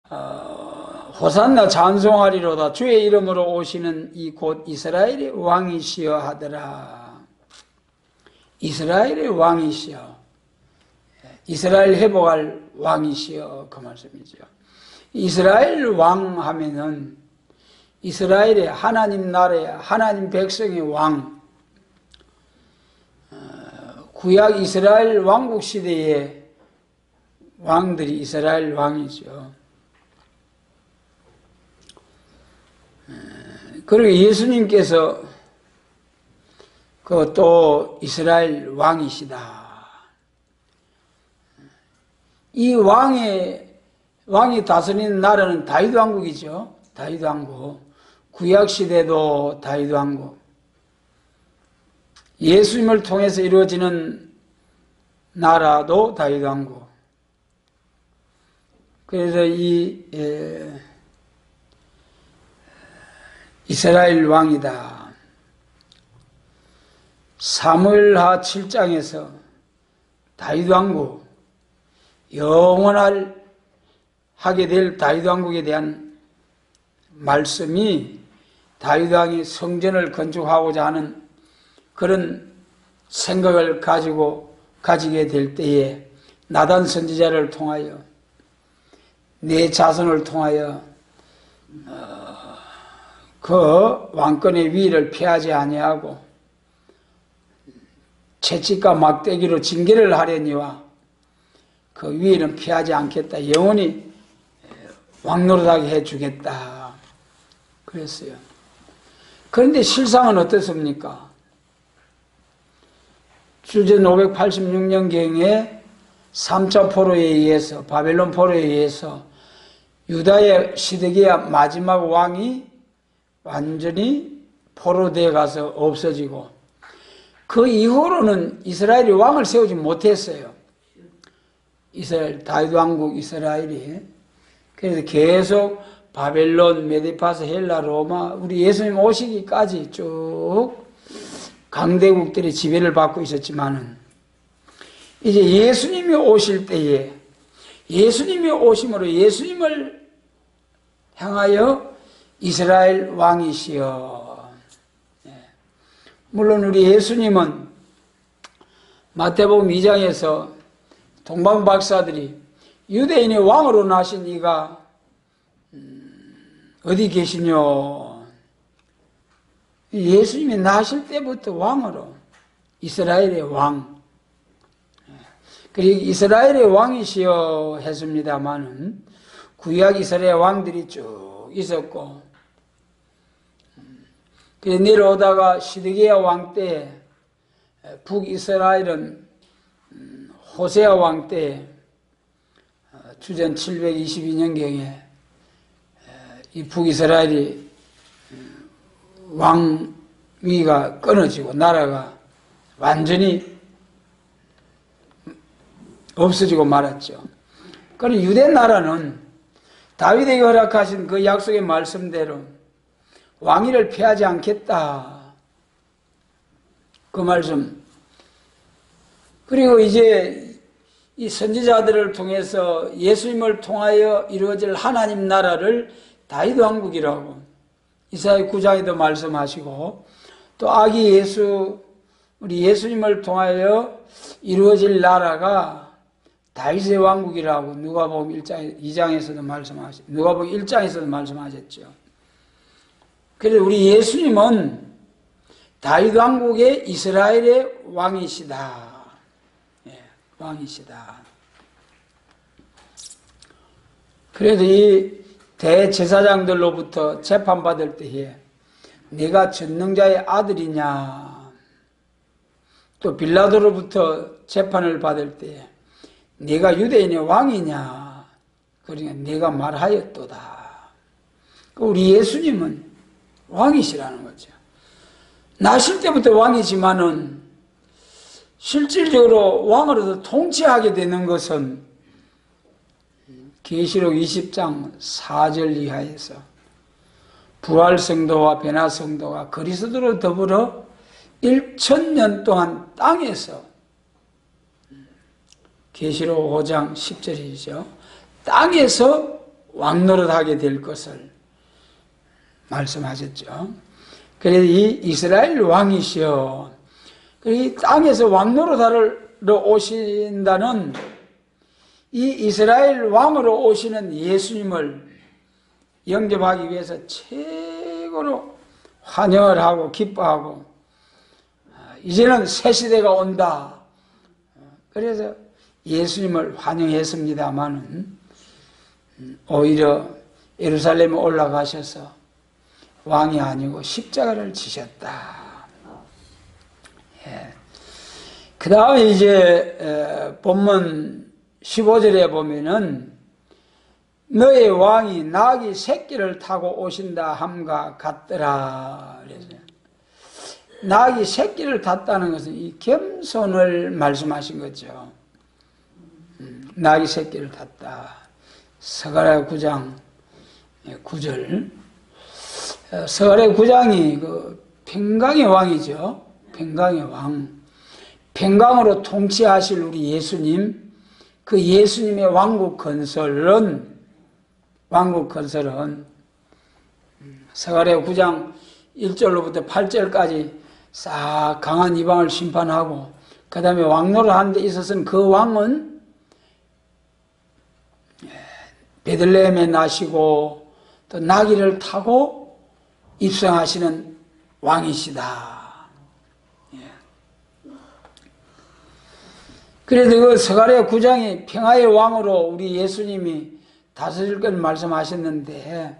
호산나 찬송하리로다. 주의 이름으로 오시는 이 곧 이스라엘의 왕이시여 하더라. 이스라엘의 왕이시여, 이스라엘 회복할 왕이시여, 그 말씀이죠. 이스라엘 왕 하면은 이스라엘의 하나님 나라의 하나님 백성의 왕, 구약 이스라엘 왕국 시대의 왕들이 이스라엘 왕이죠. 그리고 예수님께서 그 또 이스라엘 왕이시다. 이 왕이 다스리는 나라는 다윗 왕국이죠. 다윗 왕국. 구약 시대도 다윗 왕국. 예수님을 통해서 이루어지는 나라도 다윗 왕국. 그래서 이 이스라엘 왕이다. 사무엘하 7장에서 다윗 왕국, 영원하게 될 다윗 왕국에 대한 말씀이 다윗 왕이 성전을 건축하고자 하는 그런 생각을 가지게 될 때에 나단 선지자를 통하여 내 자손을 통하여 그 왕권의 위를 피하지 아니하고 채찍과 막대기로 징계를 하려니와 그 위에는 피하지 않겠다. 영원히 왕노릇하게 해주겠다. 그랬어요. 그런데 실상은 어떻습니까? 주전 586년경에 3차 포로에 의해서, 바벨론 포로에 의해서 유다의 시드기야 마지막 왕이 완전히 포로되어 가서 없어지고, 그 이후로는 이스라엘이 왕을 세우지 못했어요. 이스라엘, 다윗 왕국 이스라엘이. 그래서 계속 바벨론, 메디파스, 헬라, 로마, 우리 예수님 오시기까지 쭉 강대국들이 지배를 받고 있었지만은, 이제 예수님이 오실 때에, 예수님이 오심으로 예수님을 향하여 이스라엘 왕이시여. 물론 우리 예수님은 마태복음 2장에서 동방 박사들이 유대인의 왕으로 나신 이가 어디 계시뇨? 예수님이 나실 때부터 왕으로, 이스라엘의 왕. 그리고 이스라엘의 왕이시여 했습니다마는 구약 이스라엘 왕들이 쭉 있었고, 그래서 내려오다가 시드기야 왕 때, 북이스라엘은 호세아 왕 때, 주전 722년경에 이 북이스라엘이 왕위가 끊어지고 나라가 완전히 없어지고 말았죠. 그런데 유대 나라는 다윗에게 허락하신 그 약속의 말씀대로 왕위를 피하지 않겠다. 그 말씀. 그리고 이제 이 선지자들을 통해서 예수님을 통하여 이루어질 하나님 나라를 다윗 왕국이라고 이사야 9장에도 말씀하시고, 또 아기 예수, 우리 예수님을 통하여 이루어질 나라가 다윗의 왕국이라고 누가복음 2장에서도 누가복음 1장에서도 말씀하셨죠. 그래서 우리 예수님은 다윗 왕국의 이스라엘의 왕이시다. 왕이시다. 그래서 이 대제사장들로부터 재판받을 때에 네가 전능자의 아들이냐, 또 빌라도로부터 재판을 받을 때에 네가 유대인의 왕이냐, 그러니까 네가 말하였도다. 우리 예수님은 왕이시라는 거죠. 나실 때부터 왕이지만은 실질적으로 왕으로서 통치하게 되는 것은 계시록 20장 4절 이하에서 부활성도와 변화성도가 그리스도로 더불어 1000년 동안 땅에서, 계시록 5장 10절이죠. 땅에서 왕노릇하게 될 것을 말씀하셨죠. 그래서 이 이스라엘 왕이시여, 이 땅에서 왕노릇하러 오신다는 이 이스라엘 왕으로 오시는 예수님을 영접하기 위해서 최고로 환영을 하고 기뻐하고, 이제는 새 시대가 온다. 그래서 예수님을 환영했습니다마는 오히려 예루살렘에 올라가셔서 왕이 아니고 십자가를 지셨다. 예. 그 다음에 이제 본문 15절에 보면은 너의 왕이 나귀 새끼를 타고 오신다 함과 같더라. 그래서 나귀 새끼를 탔다는 것은 이 겸손을 말씀하신 거죠. 나귀 새끼를 탔다. 스가랴 9장 9절. 스가랴 9장이 그 평강의 왕이죠. 평강의 왕. 평강으로 통치하실 우리 예수님, 그 예수님의 왕국 건설은 스가랴 9장 1절로부터 8절까지 싹 강한 이방을 심판하고, 그 다음에 왕노를 하는 데 있어서는 그 왕은 베들레헴에 나시고 또 나귀를 타고 입성하시는 왕이시다. 그래도 그 스가랴 9장이 평화의 왕으로 우리 예수님이 다스릴 걸 말씀하셨는데,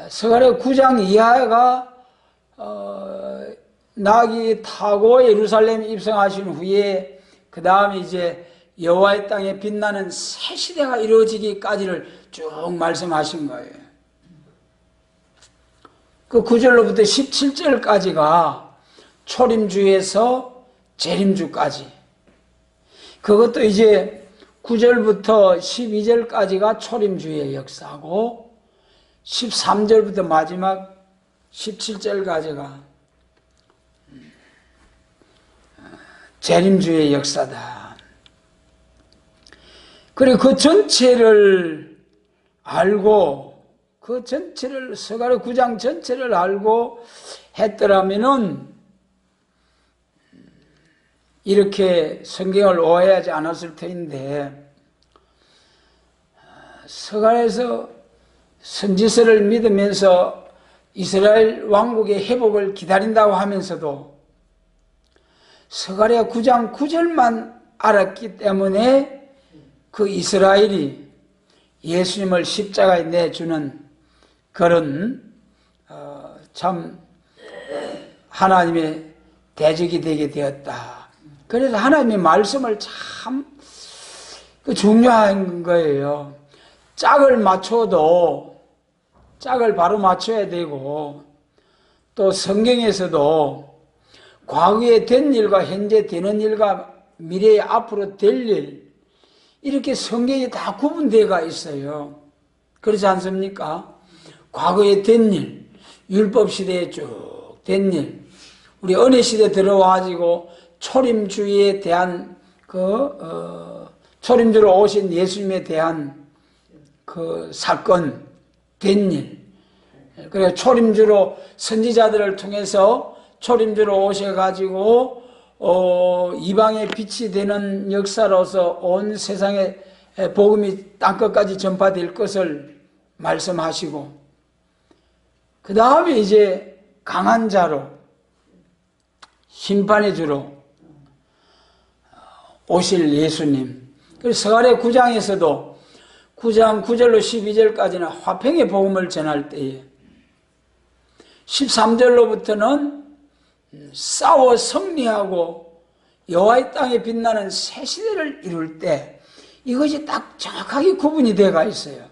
스가랴 9장 이하가 나귀 타고 예루살렘에 입성하신 후에 그 다음에 이제 여호와의 땅에 빛나는 새 시대가 이루어지기까지를 쭉 말씀하신 거예요. 그 9절로부터 17절까지가 초림주에서 재림주까지, 그것도 이제 9절부터 12절까지가 초림주의 역사고, 13절부터 마지막 17절까지가 재림주의 역사다. 그리고 그 전체를 알고, 그 전체를, 스가랴 9장 전체를 알고 했더라면은 이렇게 성경을 오해하지 않았을 터인데, 스가랴에서 선지서를 믿으면서 이스라엘 왕국의 회복을 기다린다고 하면서도 스가랴 9장 9절만 알았기 때문에 그 이스라엘이 예수님을 십자가에 내주는 그런 참 하나님의 대적이 되게 되었다. 그래서 하나님의 말씀을 참 중요한 거예요. 짝을 맞춰도 짝을 바로 맞춰야 되고, 또 성경에서도 과거에 된 일과 현재 되는 일과 미래에 앞으로 될 일, 이렇게 성경이 다 구분되어 있어요. 그렇지 않습니까? 과거에 된 일, 율법 시대에 쭉 된 일, 우리 은혜 시대 들어와가지고 초림주의에 대한 초림주로 오신 예수님에 대한 그 사건, 된 일, 그래서 초림주로 선지자들을 통해서 초림주로 오셔가지고 이방의 빛이 되는 역사로서 온 세상에 복음이 땅끝까지 전파될 것을 말씀하시고, 그 다음에 이제 강한 자로, 심판의 주로 오실 예수님. 그래서 스가랴 9장에서도 9장 9절로 12절까지는 화평의 복음을 전할 때에, 13절로부터는 싸워 승리하고 여호와의 땅에 빛나는 새 시대를 이룰 때, 이것이 딱 정확하게 구분이 되어 있어요.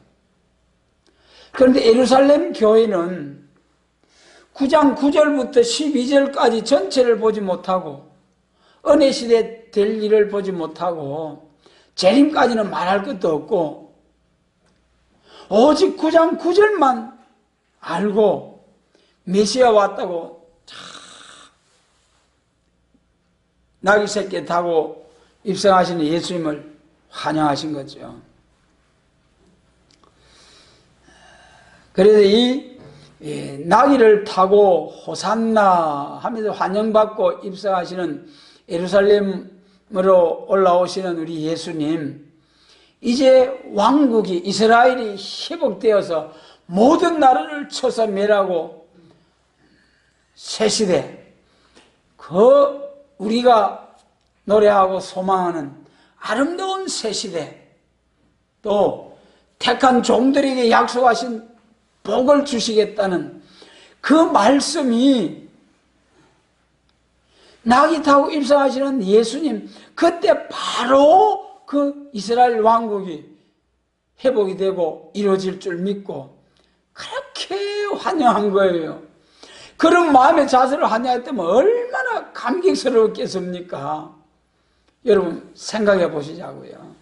그런데 예루살렘 교회는 9장 9절부터 12절까지 전체를 보지 못하고, 은혜 시대 될 일을 보지 못하고, 재림까지는 말할 것도 없고, 오직 9장 9절만 알고 메시아 왔다고 나귀 새끼 타고 입성하시는 예수님을 환영하신 거죠. 그래서 이 나귀를 타고 호산나 하면서 환영받고 입성하시는 예루살렘으로 올라오시는 우리 예수님, 이제 왕국이 이스라엘이 회복되어서 모든 나라를 쳐서 멸하고 새 시대, 그 우리가 노래하고 소망하는 아름다운 새 시대, 또 택한 종들에게 약속하신 복을 주시겠다는 그 말씀이 나귀 타고 입성하시는 예수님, 그때 바로 그 이스라엘 왕국이 회복이 되고 이루어질 줄 믿고 그렇게 환영한 거예요. 그런 마음의 자세를 환영했다면 얼마나 감격스러웠겠습니까? 여러분 생각해 보시자고요.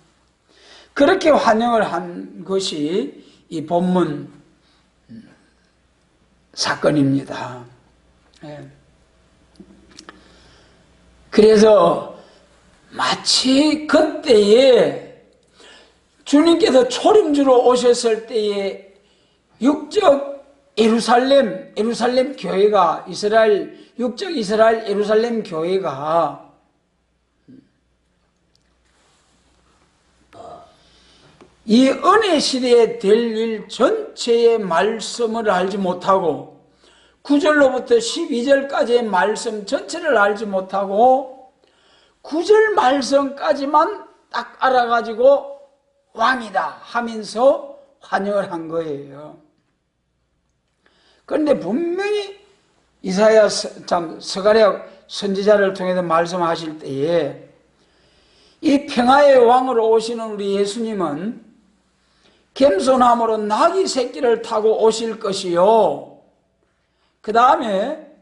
그렇게 환영을 한 것이 이 본문 사건입니다. 그래서 마치 그때에 주님께서 초림주로 오셨을 때에 육적 예루살렘 교회가 육적 이스라엘 예루살렘 교회가 이 은혜 시대에 될 일 전체의 말씀을 알지 못하고 9절로부터 12절까지의 말씀 전체를 알지 못하고 9절 말씀까지만 딱 알아가지고 왕이다 하면서 환영을 한 거예요. 그런데 분명히 이사야 스가랴 선지자를 통해서 말씀하실 때에 이 평화의 왕으로 오시는 우리 예수님은 겸손함으로 나귀 새끼를 타고 오실 것이요, 그 다음에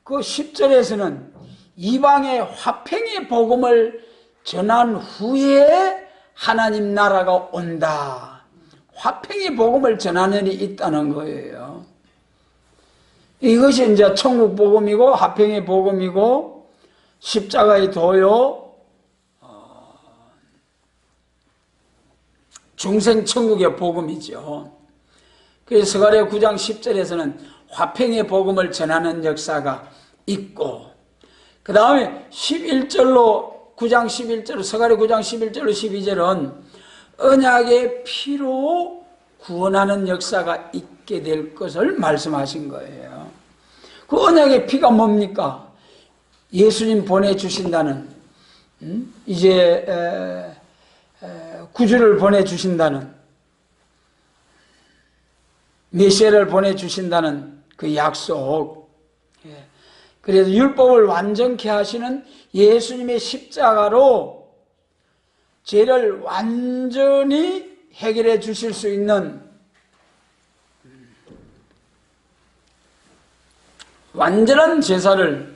그 10절에서는 이방의 화평의 복음을 전한 후에 하나님 나라가 온다. 화평의 복음을 전하는 일이 있다는 거예요. 이것이 이제 천국 복음이고 화평의 복음이고 십자가의 도요, 중생 천국의 복음이죠. 그래서 스가랴 9장 10절에서는 화평의 복음을 전하는 역사가 있고, 그 다음에 11절로 9장 11절, 스가랴 9장 11절로 12절은 언약의 피로 구원하는 역사가 있게 될 것을 말씀하신 거예요. 그 언약의 피가 뭡니까? 예수님 보내주신다는, 이제 구주를 보내주신다는, 메시아를 보내주신다는 그 약속. 그래서 율법을 완전케 하시는 예수님의 십자가로 죄를 완전히 해결해 주실 수 있는 완전한 제사를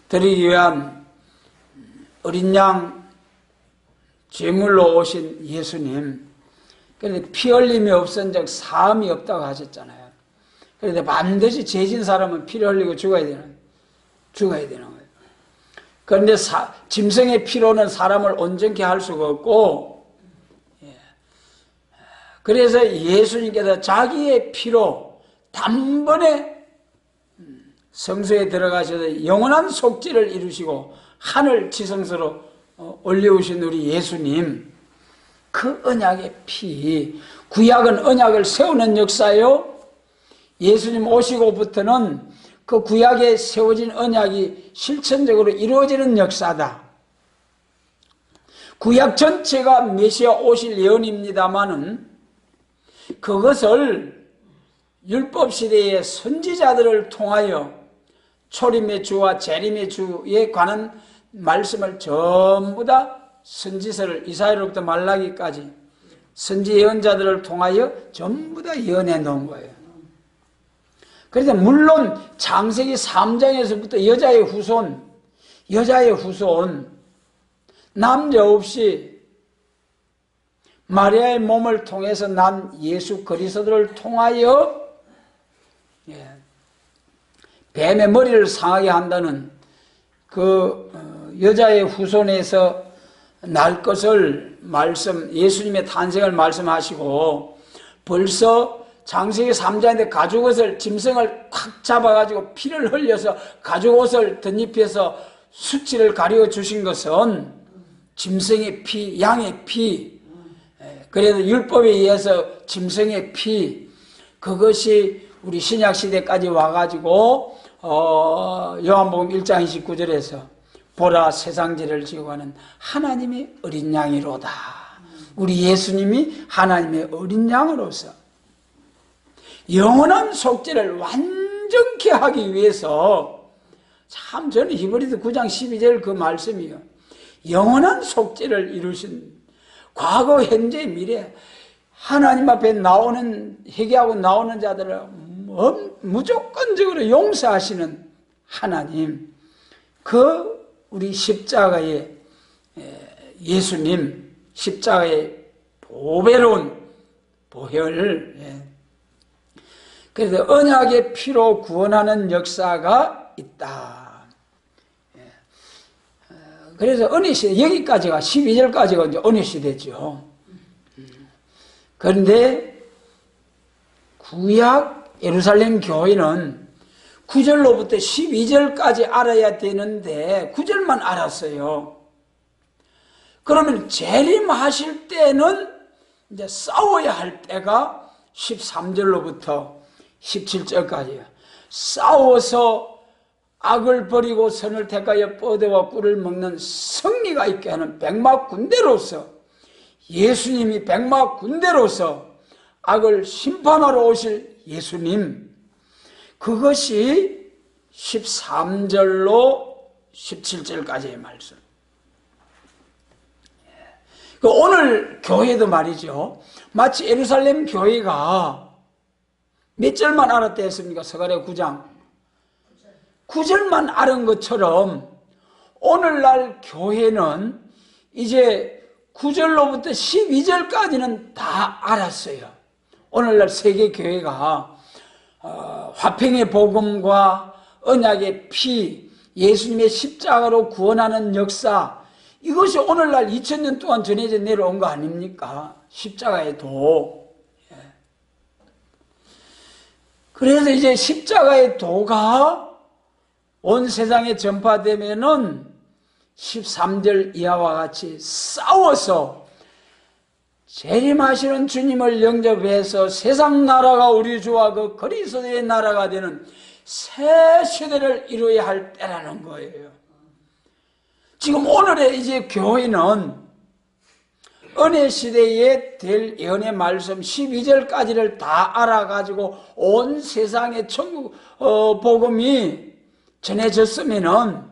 드리기 위한 어린 양 제물로 오신 예수님. 그런데 피 흘림이 없은 적 사함이 없다고 하셨잖아요. 그런데 반드시 죄진 사람은 피를 흘리고 죽어야 되는 거예요. 그런데 짐승의 피로는 사람을 온전케 할 수가 없고, 그래서 예수님께서 자기의 피로 단번에 성소에 들어가셔서 영원한 속죄를 이루시고 하늘 지성소로 올려오신 우리 예수님, 그 언약의 피, 구약은 언약을 세우는 역사요, 예수님 오시고부터는 그 구약에 세워진 언약이 실천적으로 이루어지는 역사다. 구약 전체가 메시아 오실 예언입니다마는 그것을 율법시대의 선지자들을 통하여 초림의 주와 재림의 주에 관한 말씀을 전부 다 선지서를 이사야로부터 말라기까지 선지 예언자들을 통하여 전부 다 예언해 놓은 거예요. 그래서 물론 창세기 3장에서부터 여자의 후손, 남자 없이 마리아의 몸을 통해서 난 예수 그리스도를 통하여 뱀의 머리를 상하게 한다는 그 여자의 후손에서 날 것을 예수님의 탄생을 말씀하시고 벌써 장세기 3장인데 가죽옷을 짐승을 콱 잡아가지고 피를 흘려서 가죽옷을 덧입혀서 수치를 가리워 주신 것은 짐승의 피, 양의 피, 그래도 율법에 의해서 짐승의 피, 그것이 우리 신약시대까지 와가지고 요한복음 1장 29절에서 보라 세상죄를 지고 가는 하나님의 어린 양이로다. 우리 예수님이 하나님의 어린 양으로서 영원한 속죄를 완전케 하기 위해서, 참 저는 히브리서 9장 12절 그 말씀이요, 영원한 속죄를 이루신 과거, 현재, 미래 하나님 앞에 나오는, 회개하고 나오는 자들을 무조건적으로 용서하시는 하나님, 그 우리 십자가의 예수님, 십자가의 보배로운 보혈을, 그래서 언약의 피로 구원하는 역사가 있다. 그래서 언약시대, 여기까지가 12절까지가 이제 언약시대죠. 그런데 구약 예루살렘 교회는 9절로부터 12절까지 알아야 되는데 9절만 알았어요. 그러면 재림하실 때는 이제 싸워야 할 때가 13절로부터 17절까지예요. 싸워서 악을 버리고 선을 택하여 뻗어와 꿀을 먹는 승리가 있게 하는 백막 군대로서, 예수님이 백막 군대로서 악을 심판하러 오실 예수님, 그것이 13절로 17절까지의 말씀. 오늘 교회도 말이죠, 마치 예루살렘 교회가 몇 절만 알았다 했습니까? 스가랴 9장 9절만 알은 것처럼 오늘날 교회는 이제 9절로부터 12절까지는 다 알았어요. 오늘날 세계 교회가 화평의 복음과 언약의 피, 예수님의 십자가로 구원하는 역사, 이것이 오늘날 2000년 동안 전해져 내려온 거 아닙니까? 십자가의 도. 그래서 이제 십자가의 도가 온 세상에 전파되면은 13절 이하와 같이 싸워서 재림하시는 주님을 영접해서 세상 나라가 우리 주와 그 그리스도의 나라가 되는 새 시대를 이루어야 할 때라는 거예요. 지금 오늘의 이제 교회는 은혜 시대에 될 예언의 말씀 12절까지를 다 알아가지고 온 세상에 천국 복음이 전해졌으면은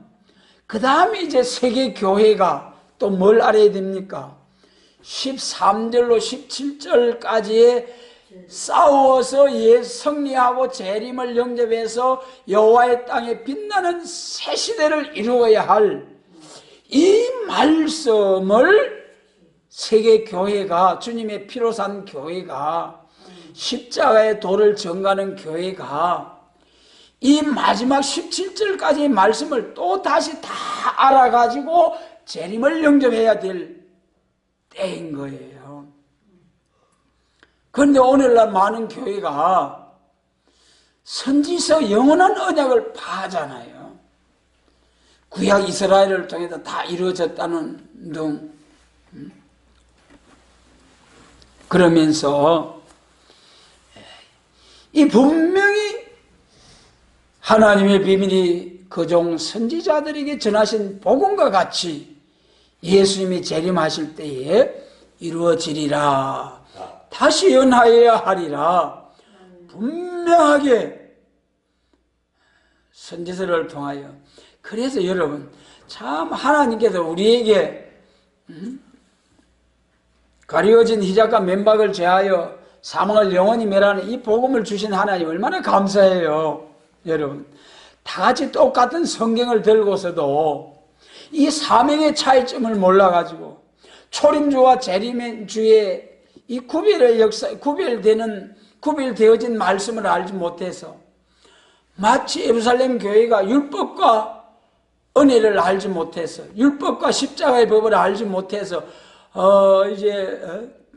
그 다음에 이제 세계 교회가 또 뭘 알아야 됩니까? 13절로 17절까지의 싸워서 승리하고 재림을 영접해서 여호와의 땅에 빛나는 새 시대를 이루어야 할 이 말씀을 세계 교회가, 주님의 피로 산 교회가, 십자가의 도를 전가하는 교회가 이 마지막 17절까지의 말씀을 또 다시 다 알아가지고 재림을 영접해야 될 때인 거예요. 그런데 오늘날 많은 교회가 선지서 영원한 언약을 파잖아요. 구약 이스라엘을 통해서 다 이루어졌다는 등, 그러면서 이 분명히 하나님의 비밀이 그종 선지자들에게 전하신 복음과 같이 예수님이 재림하실 때에 이루어지리라, 다시 연하여야 하리라, 분명하게 선지서를 통하여. 그래서 여러분, 참 하나님께서 우리에게 가리워진 희작과 면박을 제하여 사망을 영원히 멸하는 이 복음을 주신 하나님 얼마나 감사해요. 여러분, 다 같이 똑같은 성경을 들고서도 이 사명의 차이점을 몰라가지고 초림주와 재림주의 이 구별되어진 말씀을 알지 못해서 마치 예루살렘 교회가 율법과 은혜를 알지 못해서, 율법과 십자가의 법을 알지 못해서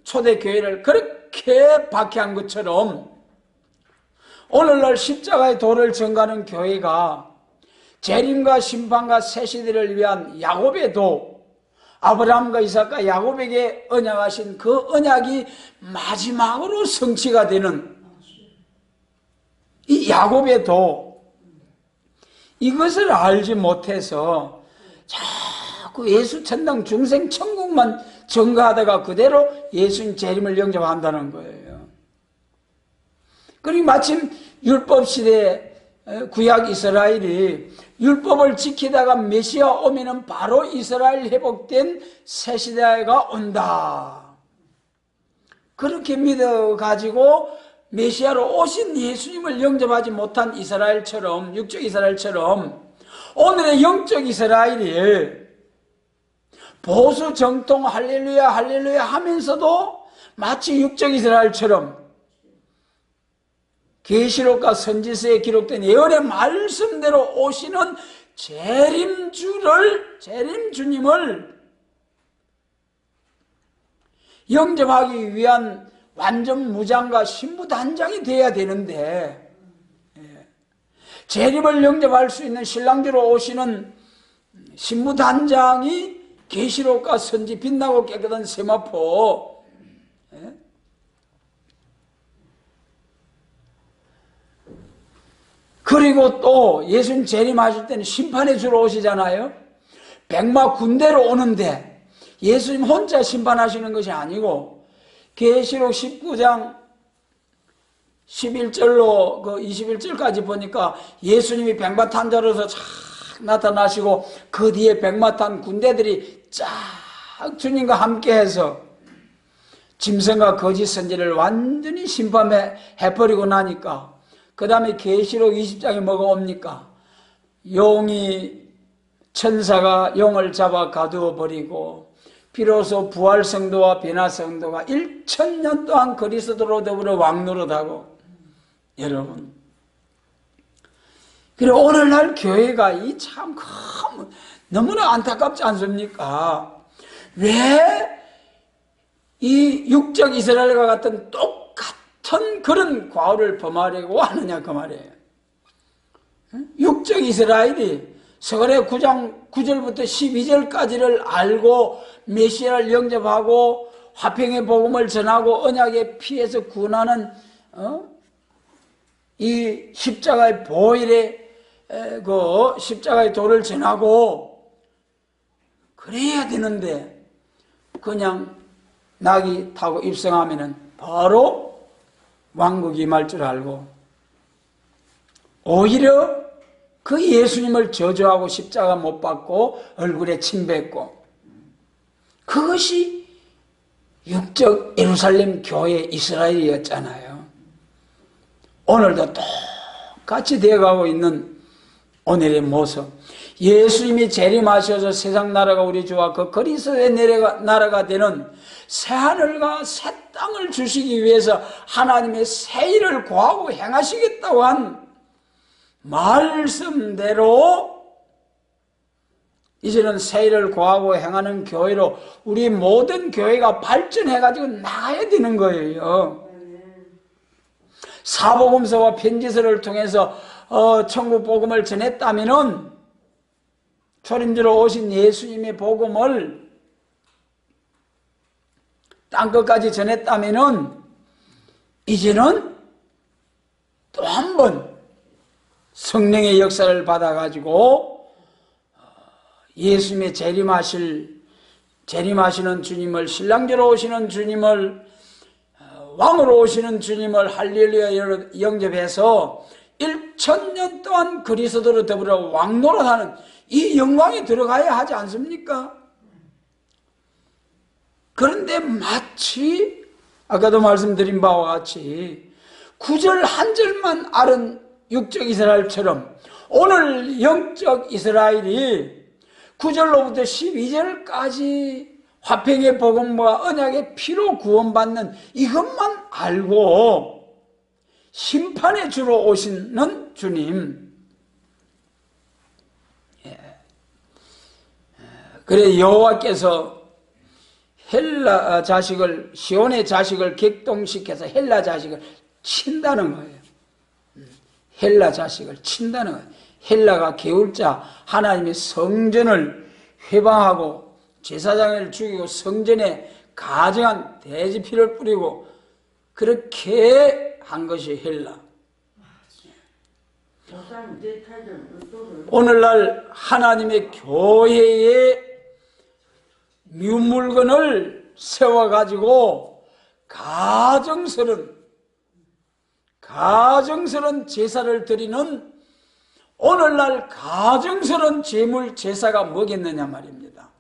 초대교회를 그렇게 박해한 것처럼 오늘날 십자가의 도를 전가하는 교회가 재림과 심판과 새 시대를 위한 야곱의 도, 아브라함과 이삭과 야곱에게 언약하신 그 언약이 마지막으로 성취가 되는 이 야곱의 도, 이것을 알지 못해서 자꾸 예수 천당 중생 천국만 전가하다가 그대로 예수님 재림을 영접한다는 거예요. 그리고 마침 율법 시대에 구약 이스라엘이 율법을 지키다가 메시아 오면은 바로 이스라엘 회복된 새 시대가 온다. 그렇게 믿어가지고 메시아로 오신 예수님을 영접하지 못한 이스라엘처럼, 육적 이스라엘처럼 오늘의 영적 이스라엘이 보수 정통 할렐루야 할렐루야 하면서도 마치 육적 이스라엘처럼 계시록과 선지서에 기록된 예언의 말씀대로 오시는 재림 주님을 영접하기 위한 완전 무장과 신부단장이 되어야 되는데, 재림을 영접할 수 있는 신랑주로 오시는 신부단장이 계시록과 선지, 빛나고 깨끗한 세마포, 그리고 또 예수님 재림하실 때는 심판에 주러 오시잖아요. 백마 군대로 오는데 예수님 혼자 심판하시는 것이 아니고 계시록 19장 11절로 그 21절까지 보니까 예수님이 백마탄자로서 쫙 나타나시고 그 뒤에 백마탄 군대들이 쫙 주님과 함께해서 짐승과 거짓 선지를 완전히 심판해버리고 나니까 그 다음에 계시록 20장에 뭐가 옵니까? 천사가 용을 잡아 가두어 버리고 비로소 부활성도와 변화성도가 1000년 동안 그리스도로 더불어 왕노릇하고, 여러분, 그리고 오늘날 교회가 이 참 너무나 안타깝지 않습니까? 왜 이 육적 이스라엘과 같은 똑같은 그런 과오를 범하려고 하느냐 그 말이에요. 육적 이스라엘이 서간의 9장 9절부터 12절까지를 알고 메시아를 영접하고 화평의 복음을 전하고 언약의 피에서 구원하는 이 십자가의 보혈의 그 십자가의 도를 전하고 그래야 되는데 그냥 낙이 타고 입성하면은 바로 왕국이 임할 줄 알고 오히려 그 예수님을 저주하고 십자가 못 박고 얼굴에 침 뱉고, 그것이 육적 예루살렘 교회 이스라엘이었잖아요. 오늘도 똑같이 되어가고 있는 오늘의 모습, 예수님이 재림하셔서 세상 나라가 우리 주와 그 그리스도의 나라가 되는 새하늘과 새 땅을 주시기 위해서 하나님의 새 일을 구하고 행하시겠다고 한 말씀대로 이제는 새 일을 구하고 행하는 교회로 우리 모든 교회가 발전해가지고 나가야 되는 거예요. 사복음서와 편지서를 통해서 천국 복음을 전했다면은, 초림주로 오신 예수님의 복음을 땅끝까지 전했다면은, 이제는 또 한 번 성령의 역사를 받아가지고 예수님의 재림하시는 주님을, 신랑주로 오시는 주님을, 왕으로 오시는 주님을 할렐루야 영접해서 1000년 동안 그리스도로 더불어 왕노릇하는 이 영광에 들어가야 하지 않습니까? 그런데 마치 아까도 말씀드린 바와 같이 9절 한 절만 아는 육적 이스라엘처럼 오늘 영적 이스라엘이 9절로부터 12절까지 화평의 복음과 언약의 피로 구원받는 이것만 알고 심판에 주로 오시는 주님, 그래 여호와께서 헬라 자식을, 시온의 자식을 격동시켜서 헬라 자식을 친다는 거예요. 헬라 자식을 친다는 거예요. 헬라가 개울자 하나님의 성전을 회방하고 제사장을 죽이고 성전에 가증한 돼지피를 뿌리고 그렇게 한 것이 헬라. 오늘날 하나님의 교회에 미운 물건을 세워가지고 가정스런 제사를 드리는 오늘날 가정스런 제물 제사가 뭐겠느냐 말입니다.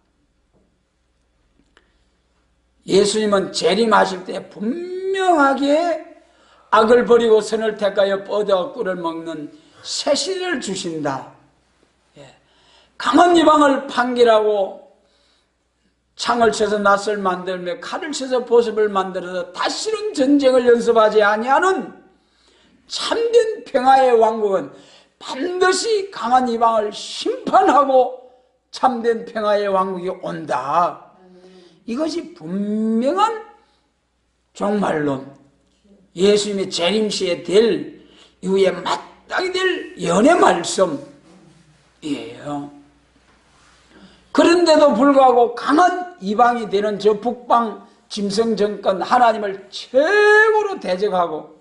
예수님은 재림하실 때 분명하게 악을 버리고 선을 택하여 뻗어 꿀을 먹는 새 씨를 주신다. 강한 이방을 판결하고 창을 쳐서 낫을 만들며 칼을 쳐서 보습을 만들어서 다시는 전쟁을 연습하지 아니하는 참된 평화의 왕국은 반드시 강한 이방을 심판하고 참된 평화의 왕국이 온다. 이것이 분명한 종말론, 예수님의 재림시에 될 이후에 마땅히 될 연의 말씀이에요. 그런데도 불구하고 강한 이방이 되는 저 북방 짐승 정권 하나님을 최고로 대적하고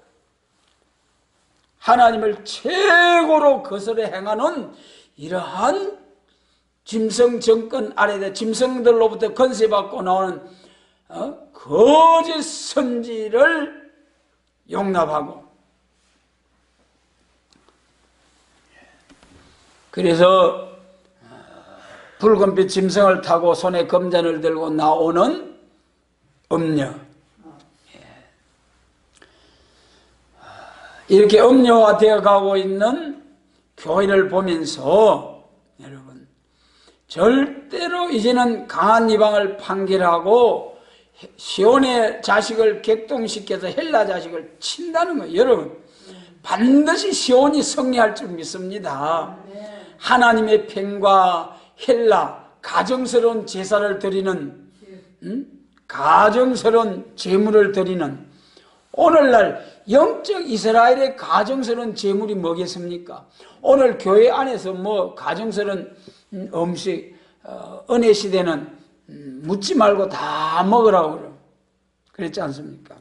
하나님을 최고로 거스려 행하는 이러한 짐승 정권 아래에 짐승들로부터 건세받고 나오는 거짓 선지를 용납하고, 그래서 붉은빛 짐승을 타고 손에 금잔을 들고 나오는 음녀, 이렇게 음녀화되어 가고 있는 교회를 보면서 여러분, 절대로 이제는 강한 이방을 판결하고 시온의 자식을 격동시켜서 헬라 자식을 친다는 거예요. 여러분, 반드시 시온이 승리할 줄 믿습니다. 하나님의 평과 헬라, 가정스러운 제사를 드리는, 가정스러운 제물을 드리는, 오늘날 영적 이스라엘의 가정스러운 제물이 뭐겠습니까? 오늘 교회 안에서 뭐 가정스러운 음식, 은혜 시대는 묻지 말고 다 먹으라고 그랬지 않습니까?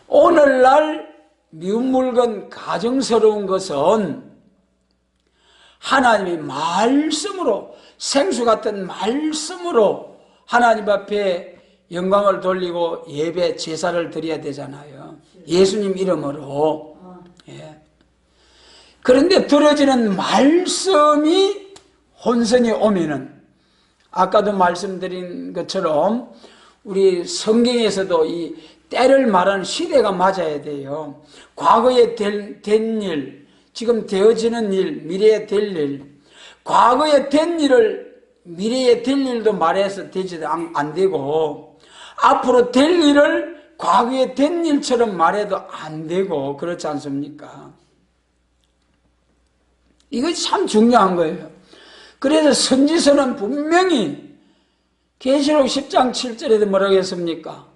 오늘날 미운 물건 가정스러운 것은 하나님의 말씀으로, 생수 같은 말씀으로 하나님 앞에 영광을 돌리고 예배 제사를 드려야 되잖아요. 예수님 이름으로. 예. 그런데 들어지는 말씀이 혼선이 오면은, 아까도 말씀드린 것처럼 우리 성경에서도 이 때를 말하는 시대가 맞아야 돼요. 과거에 된 일, 지금 되어지는 일, 미래에 될 일, 과거에 된 일을 미래에 될 일도 말해서 되지 안 되고, 앞으로 될 일을 과거에 된 일처럼 말해도 안 되고, 그렇지 않습니까? 이것이 참 중요한 거예요. 그래서 선지서는 분명히 계시록 10장 7절에도 뭐라고 했습니까?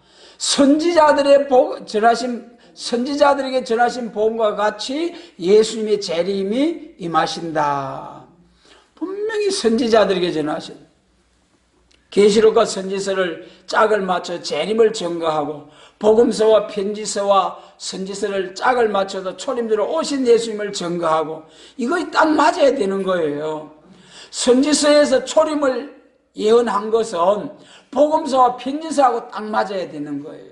선지자들에게 전하신 복음과 같이 예수님의 재림이 임하신다. 분명히 선지자들에게 전하신, 계시록과 선지서를 짝을 맞춰 재림을 증거하고, 복음서와 편지서와 선지서를 짝을 맞춰서 초림대로 오신 예수님을 증거하고, 이것이 딱 맞아야 되는 거예요. 선지서에서 초림을 예언한 것은 복음서와 편지서하고 딱 맞아야 되는 거예요.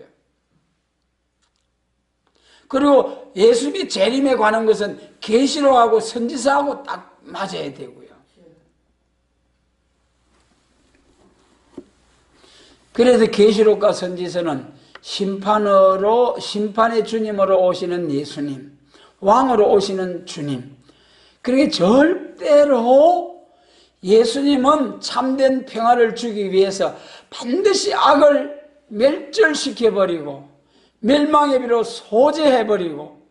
그리고 예수님이 재림에 관한 것은 계시록하고 선지서하고 딱 맞아야 되고요. 그래서 계시록과 선지서는 심판의 주님으로 오시는 예수님, 왕으로 오시는 주님. 그러니까 절대로 예수님은 참된 평화를 주기 위해서 반드시 악을 멸절시켜버리고 멸망의 비로 소재해버리고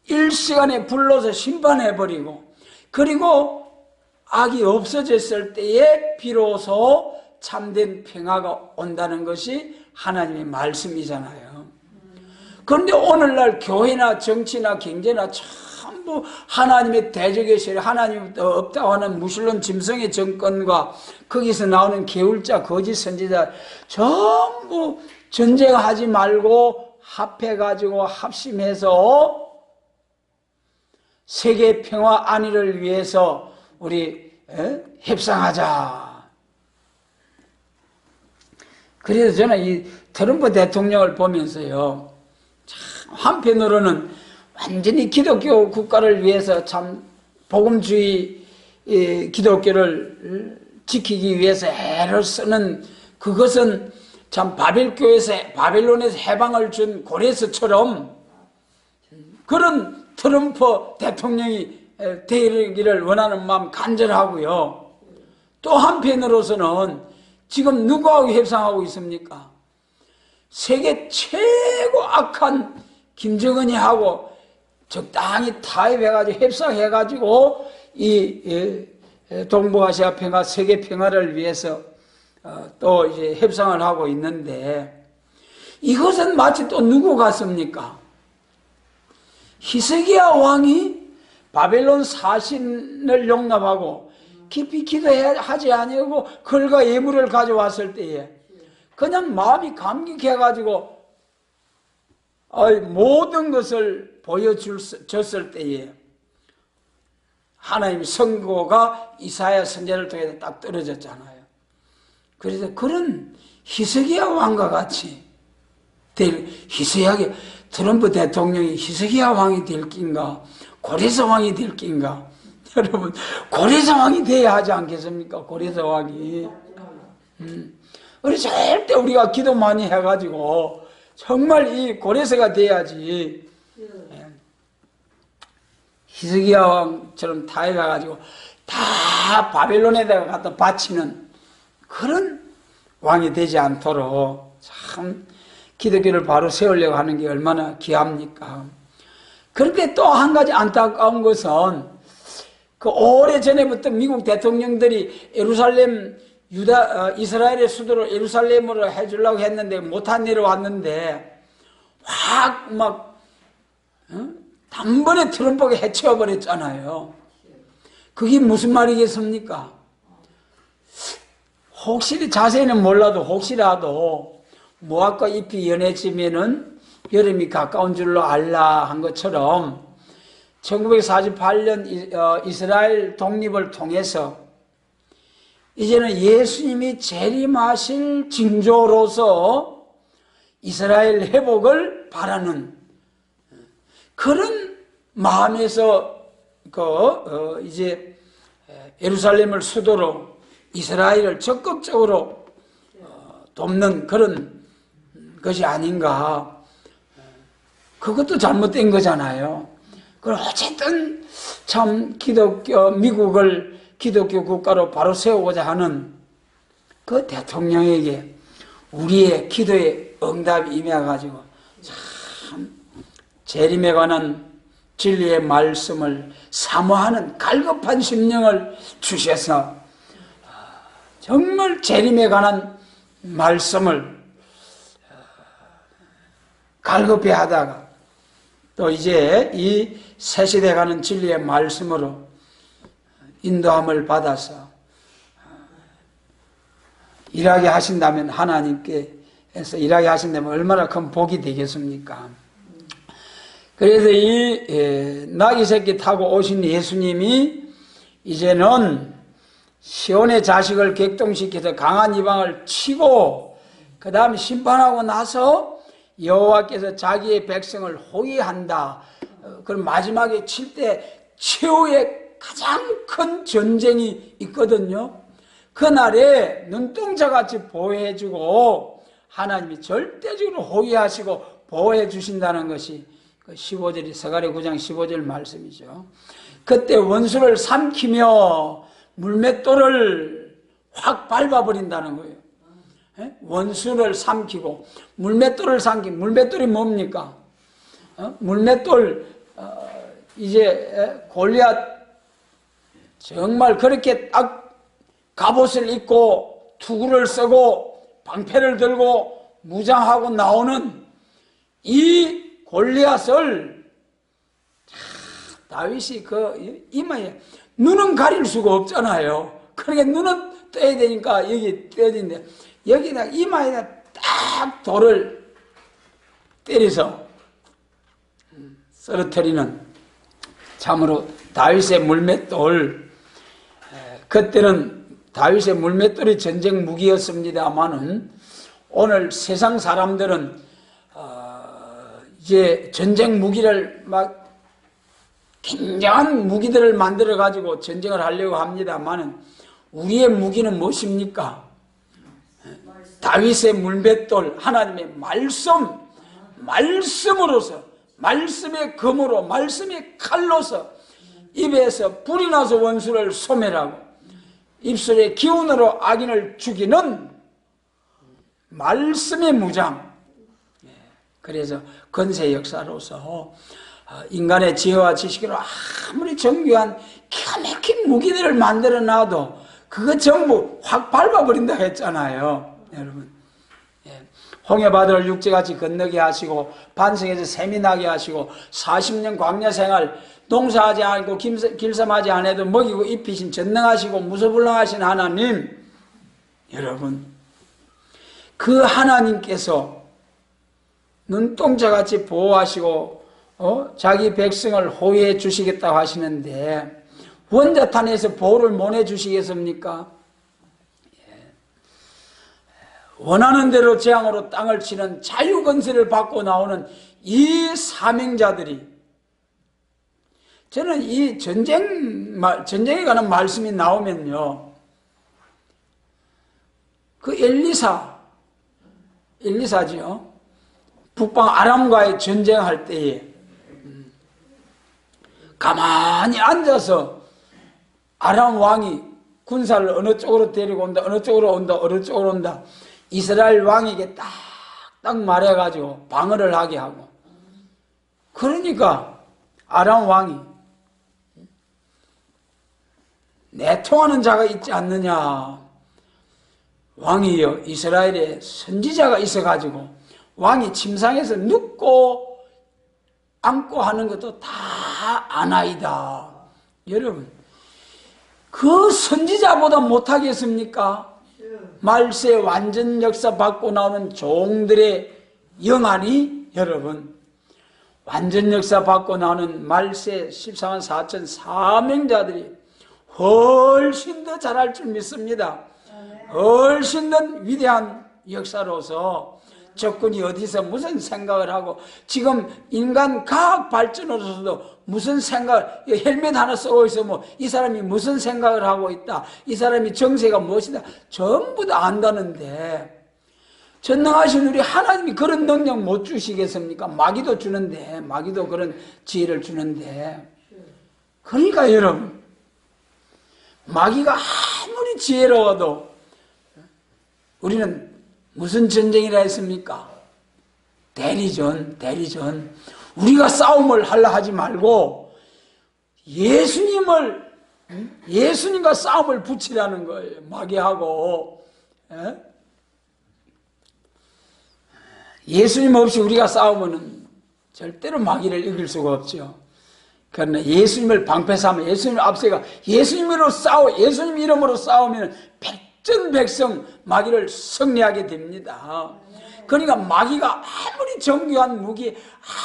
일시간에 불러서 심판해버리고, 그리고 악이 없어졌을 때에 비로소 참된 평화가 온다는 것이 하나님의 말씀이잖아요. 그런데 오늘날 교회나 정치나 경제나 전부 하나님의 대적의 세력, 하나님 없다고 하는 무신론 짐승의 정권과 거기서 나오는 게을자 거짓 선지자 전부 전쟁하지 말고 합해가지고 합심해서 세계 평화 안위를 위해서 우리 협상하자. 그래서 저는 이 트럼프 대통령을 보면서요, 참 한편으로는 완전히 기독교 국가를 위해서 참 복음주의 기독교를 지키기 위해서 애를 쓰는, 그것은 참 바빌론에서 해방을 준 고레스처럼 그런 트럼프 대통령이 되기를 원하는 마음 간절하고요. 또 한편으로서는 지금 누구하고 협상하고 있습니까? 세계 최고 악한 김정은이 하고 적당히 타협해가지고 협상해가지고 이 동북아시아 평화, 세계 평화를 위해서 또 이제 협상을 하고 있는데, 이것은 마치 또 누구 같습니까? 히스기야 왕이 바벨론 사신을 용납하고 깊이 기도하지 아니하고 글과 예물을 가져왔을 때에 그냥 마음이 감격해가지고 모든 것을 보여줬을 때에 하나님의 선고가 이사야 선지자를 통해서 딱 떨어졌잖아요. 그래서 그런 히스기야 왕과 같이 트럼프 대통령이 히스기야 왕이 될 낀가, 고레스 왕이 될 낀가. 여러분, 고레스 왕이 돼야 하지 않겠습니까? 고레스 왕이. 우리 절대 우리가 기도 많이 해가지고 정말 이 고레스가 돼야지. 히스기야 왕처럼 타협해가지고 다 바벨론에다가 갖다 바치는 그런 왕이 되지 않도록 참 기독교를 바로 세우려고 하는 게 얼마나 귀합니까? 그런데 또 한 가지 안타까운 것은 그 오래전에부터 미국 대통령들이 예루살렘, 이스라엘의 수도를 예루살렘으로 해주려고 했는데 못한 일이 왔는데 단번에 트럼프가 해치워버렸잖아요. 그게 무슨 말이겠습니까? 혹시 자세히는 몰라도 혹시라도 모압과 잎이 연해지면은 여름이 가까운 줄로 알라 한 것처럼 1948년 이스라엘 독립을 통해서 이제는 예수님이 재림하실 징조로서 이스라엘 회복을 바라는 그런 마음에서 이제 예루살렘을 수도로 이스라엘을 적극적으로 돕는 그런 것이 아닌가. 그것도 잘못된 거잖아요. 그럼 어쨌든 참 미국을 기독교 국가로 바로 세우고자 하는 그 대통령에게 우리의 기도의 응답이 임해가지고 참 재림에 관한 진리의 말씀을 사모하는 갈급한 심령을 주셔서 정말 재림에 관한 말씀을 갈급해 하다가 또 이제 이 새 시대에 가는 진리의 말씀으로 인도함을 받아서 일하게 하신다면, 하나님께서 일하게 하신다면 얼마나 큰 복이 되겠습니까? 그래서 이 나귀 새끼 타고 오신 예수님이 이제는 시온의 자식을 격동시켜서 강한 이방을 치고 그 다음 심판하고 나서 여호와께서 자기의 백성을 호위한다. 그럼 마지막에 칠 때 최후의 가장 큰 전쟁이 있거든요. 그날에 눈동자같이 보호해주고 하나님이 절대적으로 호위하시고 보호해 주신다는 것이 15절이 서가랴 9장 15절 말씀이죠. 그때 원수를 삼키며 물맷돌을 확 밟아버린다는 거예요. 원수를 삼키고 물맷돌을 삼키고, 물맷돌이 뭡니까? 물맷돌, 이제 골리앗 정말 그렇게 딱 갑옷을 입고 투구를 쓰고 방패를 들고 무장하고 나오는 이 골리앗을 다윗이 그 이마에 눈은 가릴 수가 없잖아요. 그러니까 눈은 떼야 되니까 여기 떼어진데 여기다 이마에다 딱 돌을 때려서 쓰러뜨리는 참으로 다윗의 물맷돌. 그때는 다윗의 물맷돌이 전쟁 무기였습니다마는 오늘 세상 사람들은 이제 전쟁 무기를 막 굉장한 무기들을 만들어 가지고 전쟁을 하려고 합니다마는 우리의 무기는 무엇입니까? 다윗의 물맷돌, 하나님의 말씀으로서, 말씀의 검으로, 말씀의 칼로서 입에서 불이 나서 원수를 소멸하고 입술의 기운으로 악인을 죽이는 말씀의 무장. 그래서 건세 역사로서 인간의 지혜와 지식으로 아무리 정교한 기가 막힌 무기들을 만들어 놔도 그거 전부 확 밟아버린다 했잖아요. 여러분, 홍해바다를 육지같이 건너게 하시고 반석에서 샘이 나게 하시고 40년 광야생활 농사하지 않고 길쌈하지 않아도 먹이고 입히신 전능하시고 무소불능하신 하나님, 여러분, 그 하나님께서 눈동자같이 보호하시고 자기 백성을 호위해 주시겠다고 하시는데 원자탄에서 보호를 못 해주시겠습니까? 원하는 대로 재앙으로 땅을 치는 자유건설을 받고 나오는 이 사명자들이, 저는 이 전쟁에 관한 말씀이 나오면요, 그 엘리사지요, 북방 아람과의 전쟁할 때에 가만히 앉아서 아람 왕이 군사를 어느 쪽으로 데리고 온다, 어느 쪽으로 온다, 어느 쪽으로 온다, 이스라엘 왕에게 딱딱 말해가지고 방어를 하게 하고, 그러니까 아람 왕이 내통하는 자가 있지 않느냐, 왕이여 이스라엘에 선지자가 있어가지고 왕이 침상에서 눕고 앉고 하는 것도 다 아나이다. 여러분, 그 선지자보다 못하겠습니까? 말세 완전 역사 받고 나오는 종들의 영안이, 여러분, 완전 역사 받고 나오는 말세 14만 4천 사명자들이 훨씬 더 잘할 줄 믿습니다. 훨씬 더 위대한 역사로서 적군이 어디서 무슨 생각을 하고, 지금 인간 과학 발전으로서도 무슨 생각을, 헬멧 하나 쓰고 있으면 이 사람이 무슨 생각을 하고 있다, 이 사람이 정세가 무엇이다, 전부 다 안다는데, 전능하신 우리 하나님이 그런 능력 못 주시겠습니까? 마귀도 주는데, 마귀도 그런 지혜를 주는데. 그러니까 여러분, 마귀가 아무리 지혜로워도 우리는 무슨 전쟁이라 했습니까? 대리전. 우리가 싸움을 하려 하지 말고 예수님과 싸움을 붙이라는 거예요. 마귀하고. 예수님 없이 우리가 싸우면 절대로 마귀를 이길 수가 없죠. 그러나 예수님을 방패삼아 예수님 앞세가 예수님으로 예수님 이름으로 싸우면 백전백성 마귀를 승리하게 됩니다. 그러니까 마귀가 아무리 정교한 무기,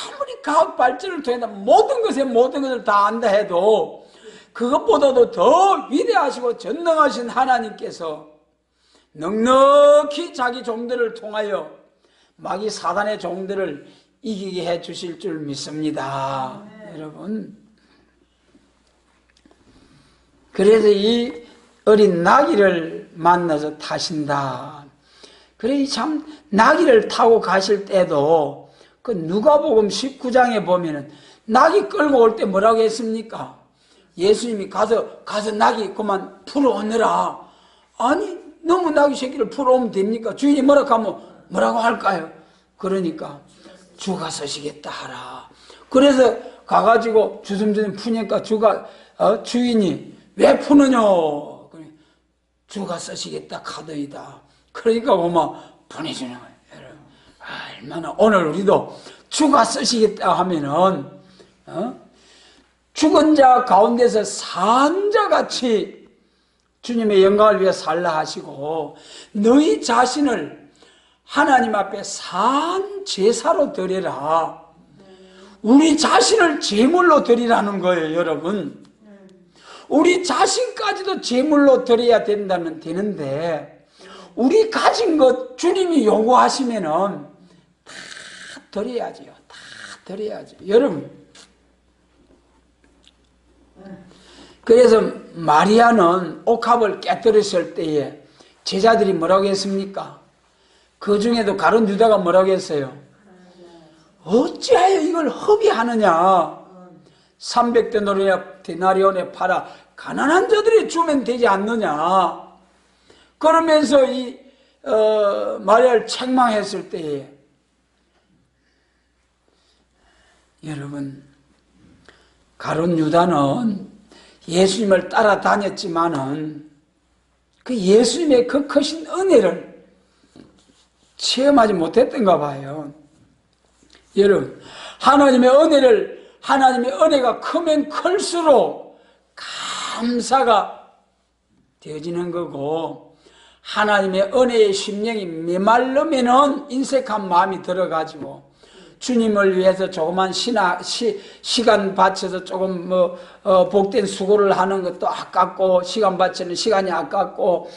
아무리 과학 발전을 통해 모든 것을 다 안다 해도 그것보다도 더 위대하시고 전능하신 하나님께서 넉넉히 자기 종들을 통하여 마귀 사단의 종들을 이기게 해 주실 줄 믿습니다. 여러분, 그래서 이 어린 나귀를 만나서 타신다. 그래, 참 나귀를 타고 가실 때도 그 누가복음 19장에 보면은 나귀 끌고 올 때 뭐라고 했습니까? 예수님이 가서 나귀 그만 풀어오느라. 아니, 너무 나귀 새끼를 풀어오면 됩니까? 주인이 뭐라고 할까요? 그러니까 주가 서시겠다 하라. 그래서 가가지고 주섬주섬 푸니까 주인이 왜 푸느냐? 주가 서시겠다 카더이다. 그러니까 보내주는 거예요. 여러분, 얼마나 오늘 우리도 주가 쓰시겠다 하면은 죽은 자 가운데서 산 자같이 주님의 영광을 위해 살라 하시고 너희 자신을 하나님 앞에 산 제사로 드리라. 우리 자신을 제물로 드리라는 거예요, 여러분. 우리 자신까지도 제물로 드려야 되는데 우리 가진 것 주님이 요구하시면은 다 드려야지요. 다 드려야죠. 여러분. 그래서 마리아는 옥합을 깨뜨렸을 때에 제자들이 뭐라고 했습니까? 그 중에도 가룟 유다가 뭐라고 했어요? 어찌하여 이걸 허비하느냐? 300데나리온에 팔아 가난한 자들이 주면 되지 않느냐? 그러면서 이 마리아를 책망했을 때에 여러분, 가룟 유다는 예수님을 따라다녔지만은 그 예수님의 그 크신 은혜를 체험하지 못했던가 봐요. 여러분, 하나님의 은혜가 크면 클수록 감사가 되어지는 거고, 하나님의 은혜의 심령이 메말르면은 인색한 마음이 들어가지고 주님을 위해서 조그만 시간 바쳐서 조금 복된 수고를 하는 것도 아깝고, 시간 바치는 시간이 아깝고,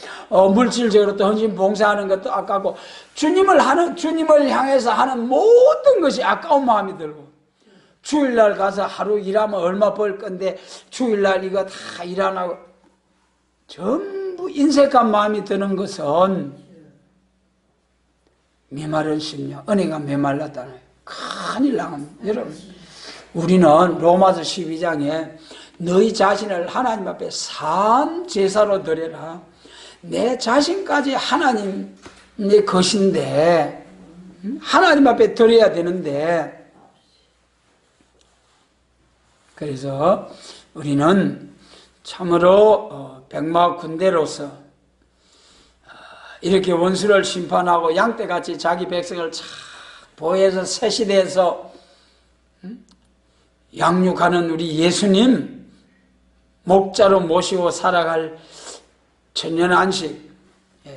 물질적으로 또 헌신 봉사하는 것도 아깝고, 주님을 향해서 하는 모든 것이 아까운 마음이 들고, 주일날 가서 하루 일하면 얼마 벌 건데 주일날 이거 다 일 안 하고, 전부 인색한 마음이 드는 것은 메마른 심령, 은혜가 메말랐다는 거예요. 큰일 나갑니다. 여러분, 우리는 로마서 12장에 너희 자신을 하나님 앞에 산 제사로 드려라. 내 자신까지 하나님의 것인데 하나님 앞에 드려야 되는데, 그래서 우리는 참으로 백마 군대로서 이렇게 원수를 심판하고 양떼같이 자기 백성을 잘 보호해서 새 시대에서 양육하는 우리 예수님 목자로 모시고 살아갈 천년 안식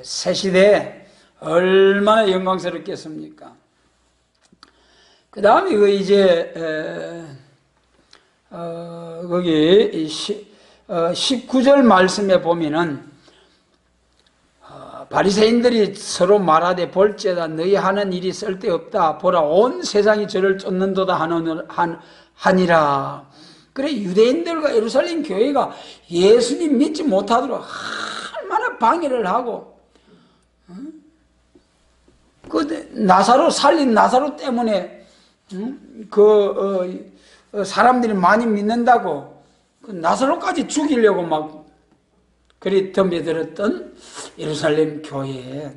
새 시대에 얼마나 영광스럽겠습니까? 그 다음에 거기 19절 말씀에 보면은 바리새인들이 서로 말하되 볼지어다 너희 하는 일이 쓸데없다. 보라 온 세상이 저를 쫓는도다 하니라. 그래, 유대인들과 예루살렘 교회가 예수님 믿지 못하도록 얼마나 방해를 하고, 그 나사로 살린 나사로 때문에 사람들이 많이 믿는다고 그 나사로까지 죽이려고 막 그리 덤벼들었던 예루살렘 교회에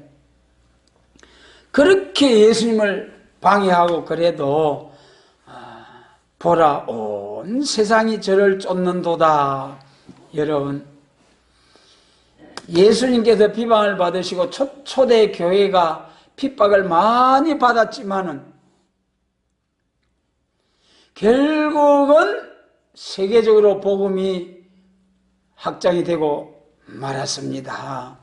그렇게 예수님을 방해하고 그래도 보라 온 세상이 저를 쫓는도다. 여러분, 예수님께서 비방을 받으시고 초대 교회가 핍박을 많이 받았지만은 결국은 세계적으로 복음이 확장이 되고 말았습니다.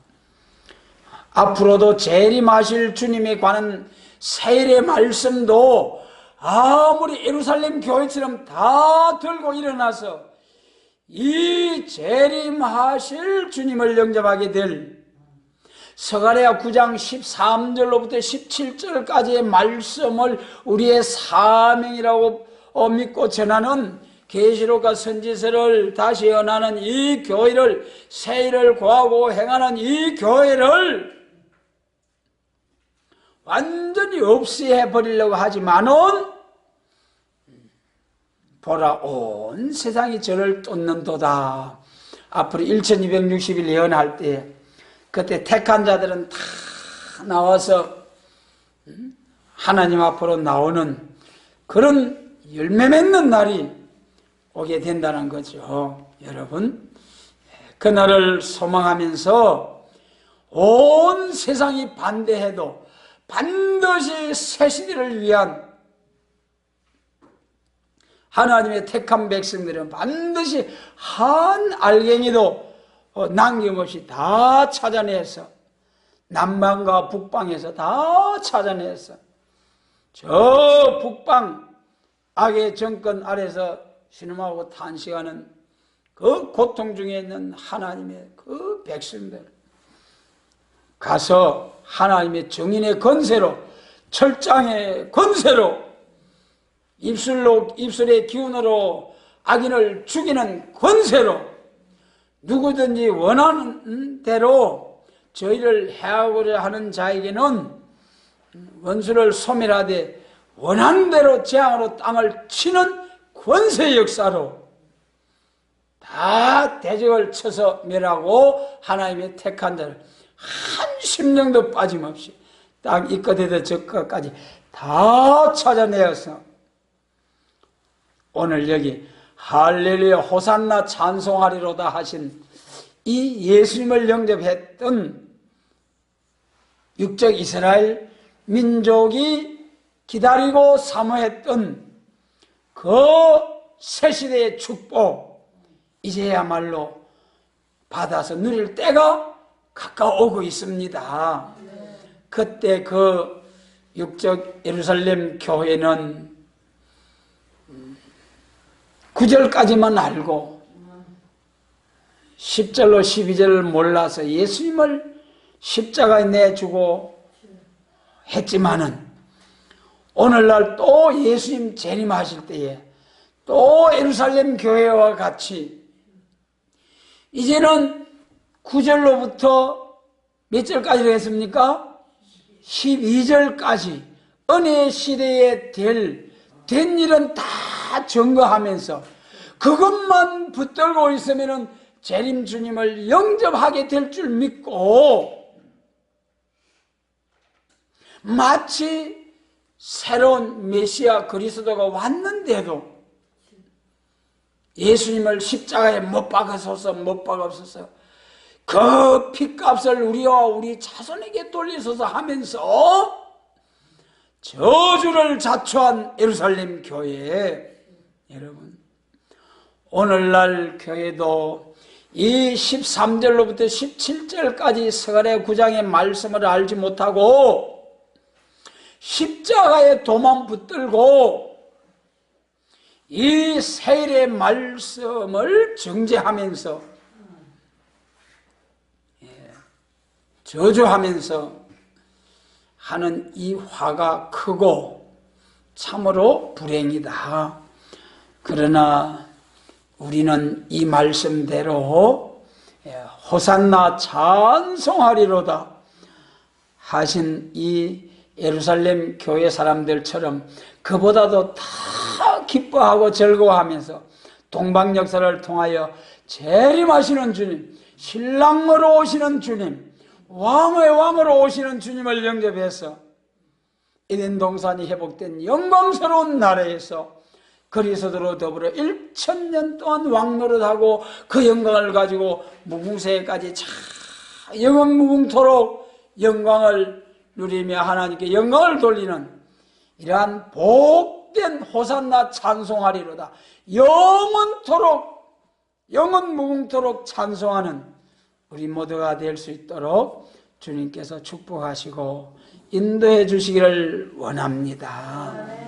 앞으로도 재림하실 주님에 관한 세일의 말씀도 아무리 예루살렘 교회처럼 다 들고 일어나서 이 재림하실 주님을 영접하게 될 스가랴 9장 13절로부터 17절까지의 말씀을 우리의 사명이라고 믿고 전하는 계시록과 선지서를 다시 연하는 이 교회를, 세일을 구하고 행하는 이 교회를 완전히 없애버리려고 하지만은 보라 온 세상이 저를 쫓는도다. 앞으로 1260일 예언할 때 그때 택한 자들은 다 나와서 하나님 앞으로 나오는 그런 열매 맺는 날이 오게 된다는 거죠. 여러분, 그날을 소망하면서 온 세상이 반대해도 반드시 새 시대를 위한 하나님의 택한 백성들은 반드시 한 알갱이도 남김없이 다 찾아내서 남방과 북방에서 다 찾아내서 저 북방 악의 정권 아래서 신음하고 탄식하는 그 고통 중에 있는 하나님의 그 백성들 가서 하나님의 정인의 권세로 철장의 권세로 입술의 기운으로 악인을 죽이는 권세로 누구든지 원하는 대로 저희를 해하고자 하는 자에게는 원수를 소멸하되 원하는 대로 재앙으로 땅을 치는 권세 역사로 다 대적을 쳐서 멸하고 하나님의 택한 자를 한 심령도 빠짐없이 땅 이 끝에서 저 끝까지 다 찾아내어서 오늘 여기 할렐루야 호산나 찬송하리로다 하신 이 예수님을 영접했던 육적 이스라엘 민족이 기다리고 사모했던 그 새시대의 축복 이제야말로 받아서 누릴 때가 가까워오고 있습니다. 그때 그 육적 예루살렘 교회는 9절까지만 알고 10절로 12절을 몰라서 예수님을 십자가에 내주고 했지만은 오늘날 또 예수님 재림하실 때에 또 예루살렘 교회와 같이 이제는 9절로부터 몇 절까지로 했습니까? 12절까지 은혜의 시대에 된 일은 다 증거하면서 그것만 붙들고 있으면 재림 주님을 영접하게 될 줄 믿고 마치 새로운 메시아 그리스도가 왔는데도 예수님을 십자가에 못 박으소서 못 박으소서 그 핏값을 우리와 우리 자손에게 돌리소서 하면서 저주를 자초한 예루살렘 교회 여러분 오늘날 교회도 이 13절로부터 17절까지 스가랴 9장의 말씀을 알지 못하고 십자가에 도만 붙들고 이 세일의 말씀을 정죄하면서 저주하면서 하는 이 화가 크고 참으로 불행이다. 그러나 우리는 이 말씀대로 호산나 찬송하리로다 하신 이 예루살렘 교회 사람들처럼 그보다도 다 기뻐하고 즐거워하면서 동방 역사를 통하여 재림하시는 주님, 신랑으로 오시는 주님, 왕의 왕으로 오시는 주님을 영접해서 에덴 동산이 회복된 영광스러운 나라에서 그리스도로 더불어 1000년 동안 왕노릇하고 그 영광을 가지고 무궁세까지 영원 무궁토록 영광을 누리며 하나님께 영광을 돌리는 이러한 복된 호산나 찬송하리로다 영원토록 영원 무궁토록 찬송하는 우리 모두가 될 수 있도록 주님께서 축복하시고 인도해 주시기를 원합니다.